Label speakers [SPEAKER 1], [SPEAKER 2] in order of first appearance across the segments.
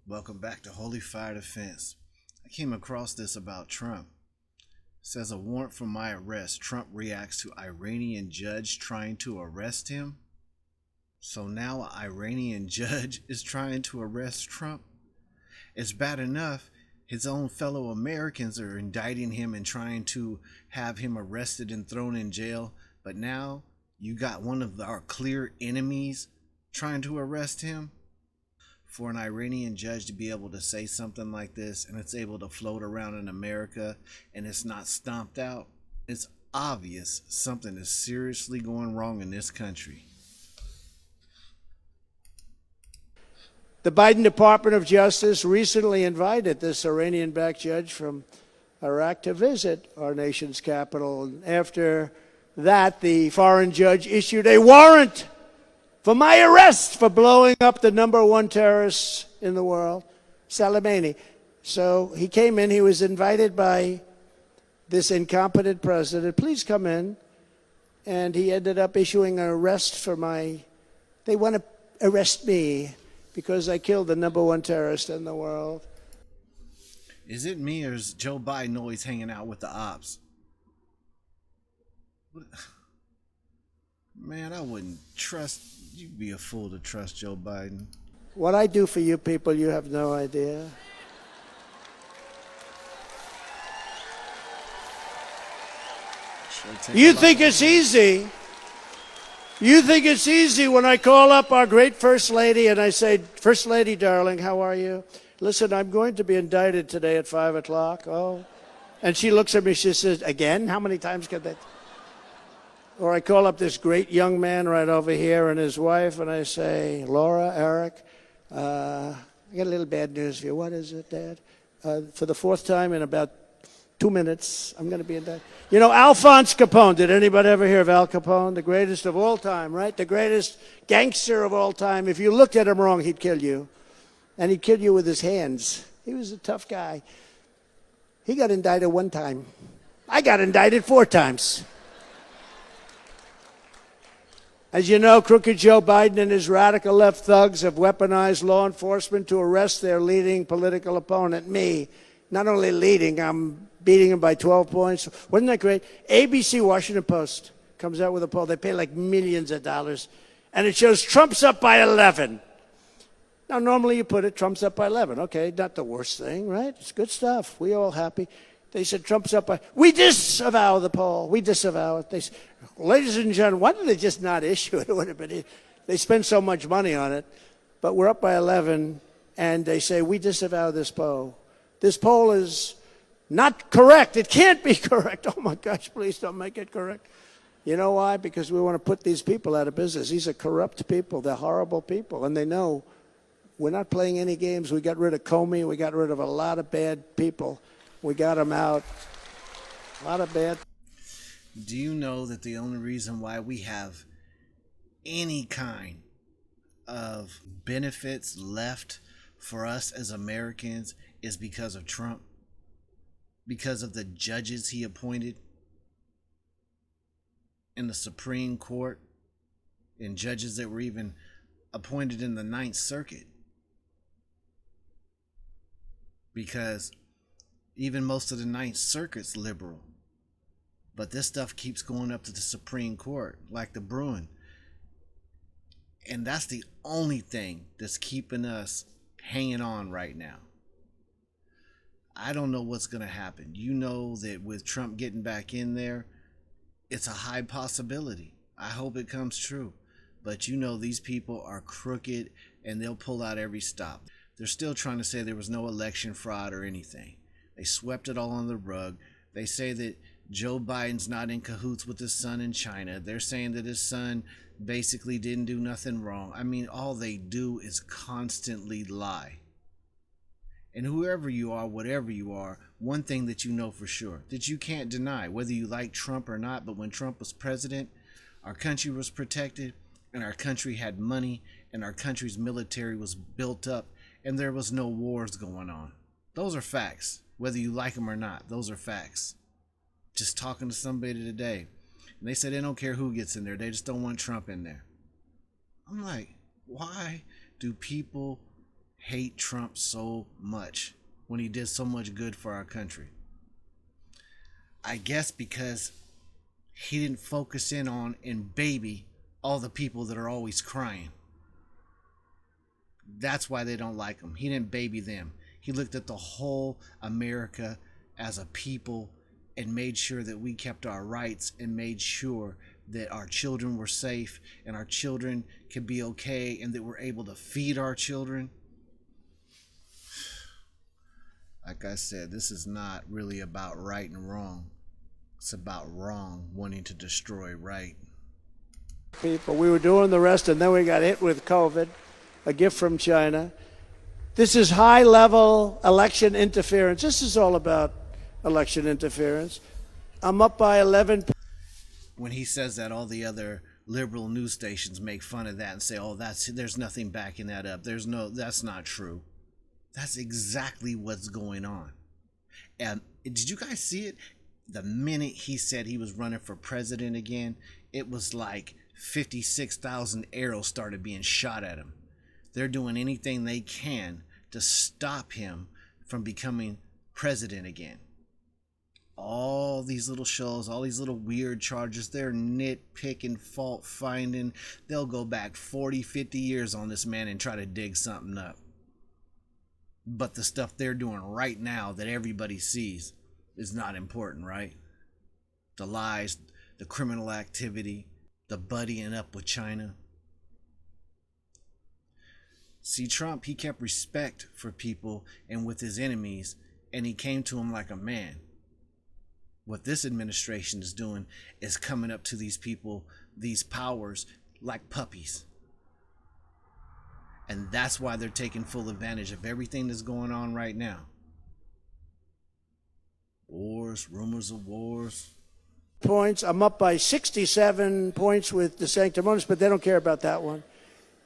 [SPEAKER 1] Welcome back to Holy Fire Defense. I came across this about Trump. It says a warrant for my arrest. Trump reacts to Iranian judge trying to arrest him. So now an Iranian judge is trying to arrest Trump. It's bad enough his own fellow Americans are indicting him and trying to have him arrested and thrown in jail. But now you got one of our clear enemies trying to arrest him. For an Iranian judge to be able to say something like this and it's able to float around in America and it's not stomped out, it's obvious something is seriously going wrong in this country.
[SPEAKER 2] The Biden Department of Justice recently invited this Iranian-backed judge from Iraq to visit our nation's capital. And after that, the foreign judge issued a warrant for my arrest for blowing up the #1 terrorist in the world, Soleimani. So he came in. He was invited by this incompetent president. Please come in. And he ended up issuing an arrest for they want to arrest me because I killed the #1 terrorist in the world.
[SPEAKER 1] Is it me or is Joe Biden always hanging out with the ops? Man, I wouldn't trust. You'd be a fool to trust Joe Biden.
[SPEAKER 2] What I do for you people, you have no idea. You think it's easy. You think it's easy when I call up our great First Lady and I say, First Lady, darling, how are you? Listen, I'm going to be indicted today at 5 o'clock. Oh. And she looks at me, she says, again? How many times could that? Or I call up this great young man right over here and his wife, and I say, Laura, Eric, I got a little bad news for you. What is it, Dad? For the 4th time in about 2 minutes, I'm going to be indicted. You know, Alphonse Capone. Did anybody ever hear of Al Capone? The greatest of all time, right? The greatest gangster of all time. If you looked at him wrong, he'd kill you. And he'd kill you with his hands. He was a tough guy. He got indicted 1 time. I got indicted 4 times. As you know, crooked Joe Biden and his radical left thugs have weaponized law enforcement to arrest their leading political opponent, me. Not only leading, I'm beating him by 12 points. Wasn't that great? ABC, Washington Post, comes out with a poll. They pay like millions of dollars. And it shows Trump's up by 11. Now, normally you put it, Trump's up by 11. Okay, not the worst thing, right? It's good stuff. We all happy. They said Trump's up by... We disavow the poll. We disavow it. They said, ladies and gentlemen, why did they just not issue it? It would have been... They spend so much money on it. But we're up by 11, and they say, we disavow this poll. This poll is not correct. It can't be correct. Oh, my gosh, please don't make it correct. You know why? Because we want to put these people out of business. These are corrupt people. They're horrible people, and they know we're not playing any games. We got rid of Comey. We got rid of a lot of bad people. We got them out. A lot of bad.
[SPEAKER 1] Do you know that the only reason why we have any kind of benefits left for us as Americans is because of Trump? Because of the judges he appointed in the Supreme Court and judges that were even appointed in the Ninth Circuit. Because even most of the Ninth Circuit's liberal. But this stuff keeps going up to the Supreme Court, like the Bruin. And that's the only thing that's keeping us hanging on right now. I don't know what's going to happen. You know that with Trump getting back in there, it's a high possibility. I hope it comes true. But you know these people are crooked and they'll pull out every stop. They're still trying to say there was no election fraud or anything. They swept it all on the rug. They say that Joe Biden's not in cahoots with his son in China. They're saying that his son basically didn't do nothing wrong. I mean, all they do is constantly lie. And whoever you are, whatever you are, one thing that you know for sure, that you can't deny, whether you like Trump or not, but when Trump was president, our country was protected, and our country had money, and our country's military was built up, and there was no wars going on. Those are facts. Whether you like them or not, those are facts. Just talking to somebody today, and they said they don't care who gets in there. They just don't want Trump in there. I'm like, why do people hate Trump so much when he did so much good for our country? I guess because he didn't focus in on and baby all the people that are always crying. That's why they don't like him. He didn't baby them. He looked at the whole America as a people and made sure that we kept our rights and made sure that our children were safe and our children could be okay and that we're able to feed our children. Like I said, this is not really about right and wrong. It's about wrong wanting to destroy right.
[SPEAKER 2] People, we were doing the rest, and then we got hit with COVID, a gift from China. This is high-level election interference. This is all about election interference. I'm up by 11.
[SPEAKER 1] When he says that, all the other liberal news stations make fun of that and say, "Oh, there's nothing backing that up. That's not true." That's exactly what's going on. And did you guys see it? The minute he said he was running for president again, it was like 56,000 arrows started being shot at him. They're doing anything they can to stop him from becoming president again. All these little shows, all these little weird charges, they're nitpicking, fault finding. They'll go back 40, 50 years on this man and try to dig something up. But the stuff they're doing right now that everybody sees is not important, right? The lies, the criminal activity, the buddying up with China. See, Trump, he kept respect for people and with his enemies, and he came to them like a man. What this administration is doing is coming up to these people, these powers, like puppies. And that's why they're taking full advantage of everything that's going on right now. Wars, rumors of wars.
[SPEAKER 2] Points. I'm up by 67 points with the sanctimonious, but they don't care about that one.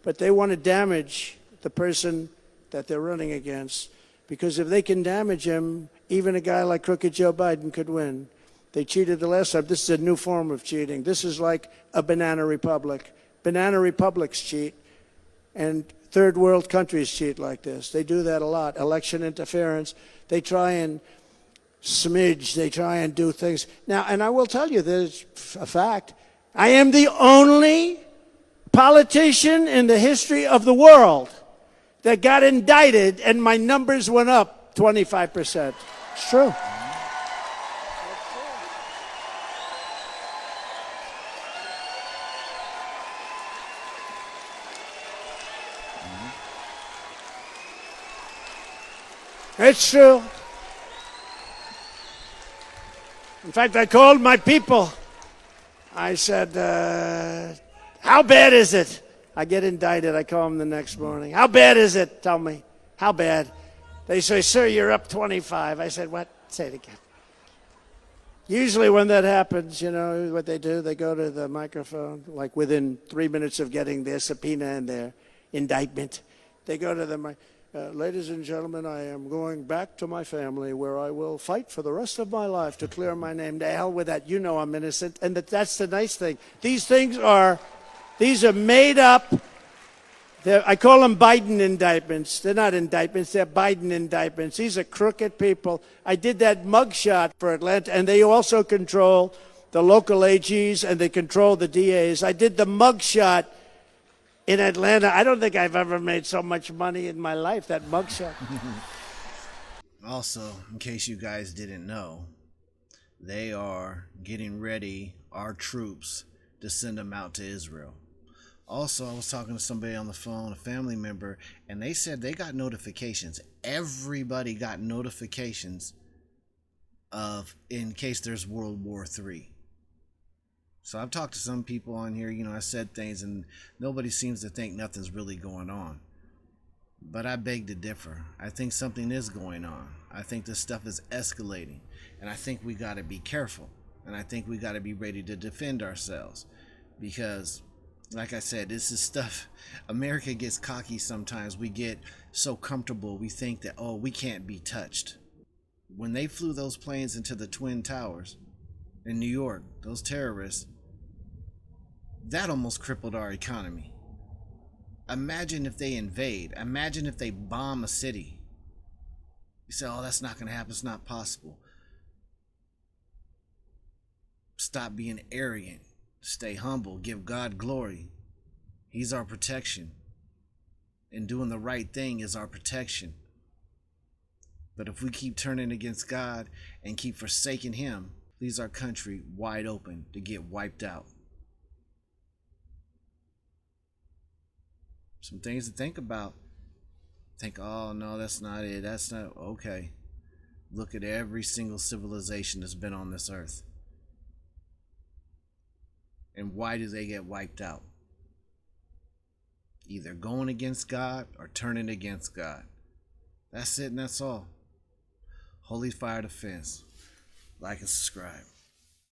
[SPEAKER 2] But they want to damage the person that they're running against. Because if they can damage him, even a guy like crooked Joe Biden could win. They cheated the last time. This is a new form of cheating. This is like a banana republic. Banana republics cheat, and third world countries cheat like this. They do that a lot. Election interference. They try and smidge. They try and do things. Now, and I will tell you, there's a fact. I am the only politician in the history of the world that got indicted and my numbers went up 25%. It's true. It's true. In fact, I called my people. I said, how bad is it? I get indicted. I call them the next morning. How bad is it? Tell me. How bad? They say, sir, you're up 25. I said, what? Say it again. Usually when that happens, you know what they do? They go to the microphone, like within 3 minutes of getting their subpoena and their indictment. They go to the microphone. Ladies and gentlemen, I am going back to my family where I will fight for the rest of my life to clear my name. To hell with that. You know I'm innocent. And that's the nice thing. These are made up. I call them Biden indictments. They're not indictments. They're Biden indictments. These are crooked people. I did that mugshot for Atlanta, and they also control the local AGs, and they control the DAs. I did the mugshot in Atlanta. I don't think I've ever made so much money in my life, that mugshot.
[SPEAKER 1] Also, in case you guys didn't know, they are getting ready, our troops, to send them out to Israel. Also, I was talking to somebody on the phone, a family member, and they said they got notifications. Everybody got notifications of in case there's World War III. So I've talked to some people on here, I said things and nobody seems to think nothing's really going on. But I beg to differ. I think something is going on. I think this stuff is escalating. And I think we got to be careful. And I think we got to be ready to defend ourselves. Because, like I said, this is stuff. America gets cocky sometimes. We get so comfortable. We think that, we can't be touched. When they flew those planes into the Twin Towers in New York, those terrorists, that almost crippled our economy. Imagine if they invade. Imagine if they bomb a city. You say, oh, that's not going to happen. It's not possible. Stop being arrogant. Stay humble. Give God glory. He's our protection. And doing the right thing is our protection. But if we keep turning against God and keep forsaking Him, leaves our country wide open to get wiped out. Some things to think about. Think, oh no, that's not it. That's not okay. Look at every single civilization that's been on this earth. And why do they get wiped out? Either going against God or turning against God. That's it and that's all. Holy Fire Defense. Like and subscribe.